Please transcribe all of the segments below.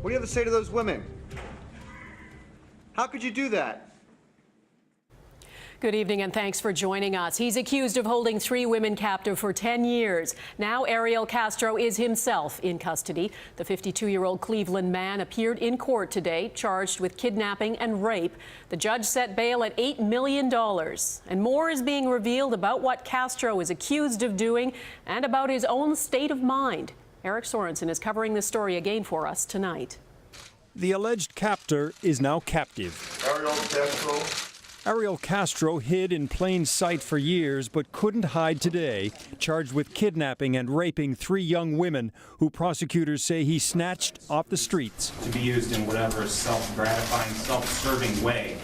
What do you have to say to those women? How could you do that? Good evening and thanks for joining us. He's accused of holding 3 women captive for 10 years. Now Ariel Castro is himself in custody. The 52-year-old Cleveland man appeared in court today, charged with kidnapping and rape. The judge set bail at $8 million. And more is being revealed about what Castro is accused of doing and about his own state of mind. Eric Sorensen is covering this story again for us tonight. The alleged captor is now captive. Ariel Castro hid in plain sight for years but couldn't hide today, charged with kidnapping and raping 3 young women who prosecutors say he snatched off the streets. To be used in whatever self-gratifying, self-serving way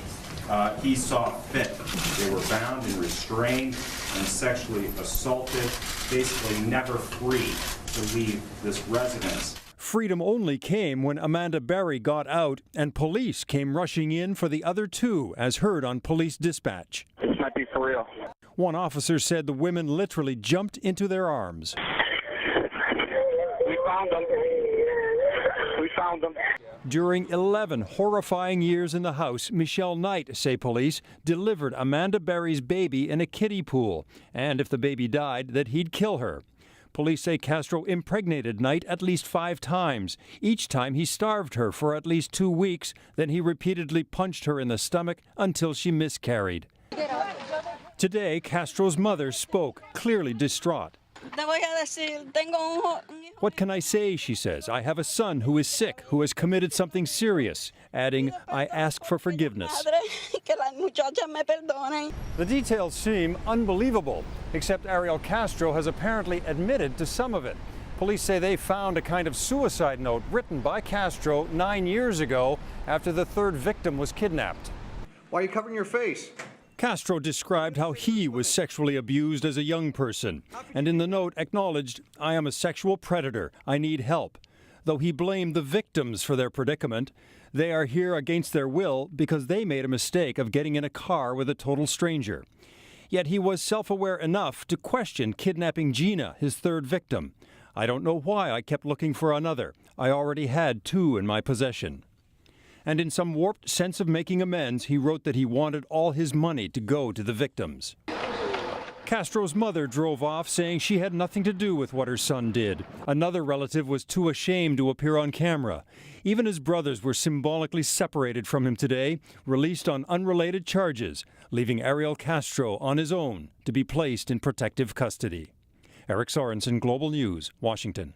he saw fit. They were bound and restrained and sexually assaulted, basically never free to leave this residence. Freedom only came when Amanda Berry got out and police came rushing in for the other 2, as heard on police dispatch. This might be for real. One officer said the women literally jumped into their arms. We found them. We found them. During 11 horrifying years in the house, Michelle Knight, say police, delivered Amanda Berry's baby in a kiddie pool, and if the baby died, that he'd kill her. Police say Castro impregnated Knight at least 5 times. Each time he starved her for at least 2 weeks, then he repeatedly punched her in the stomach until she miscarried. Today, Castro's mother spoke, clearly distraught. What can I say, she says. I have a son who is sick, who has committed something serious, adding, I ask for forgiveness. The details seem unbelievable, except Ariel Castro has apparently admitted to some of it. Police say they found a kind of suicide note written by Castro 9 years ago after the 3rd victim was kidnapped. Why are you covering your face? Castro described how he was sexually abused as a young person, and in the note acknowledged, I am a sexual predator, I need help. Though he blamed the victims for their predicament, they are here against their will because they made a mistake of getting in a car with a total stranger. Yet he was self-aware enough to question kidnapping Gina, his 3rd victim. I don't know why I kept looking for another. I already had 2 in my possession. And in some warped sense of making amends, he wrote that he wanted all his money to go to the victims. Castro's mother drove off, saying she had nothing to do with what her son did. Another relative was too ashamed to appear on camera. Even his brothers were symbolically separated from him today, released on unrelated charges, leaving Ariel Castro on his own to be placed in protective custody. Eric Sorensen, Global News, Washington.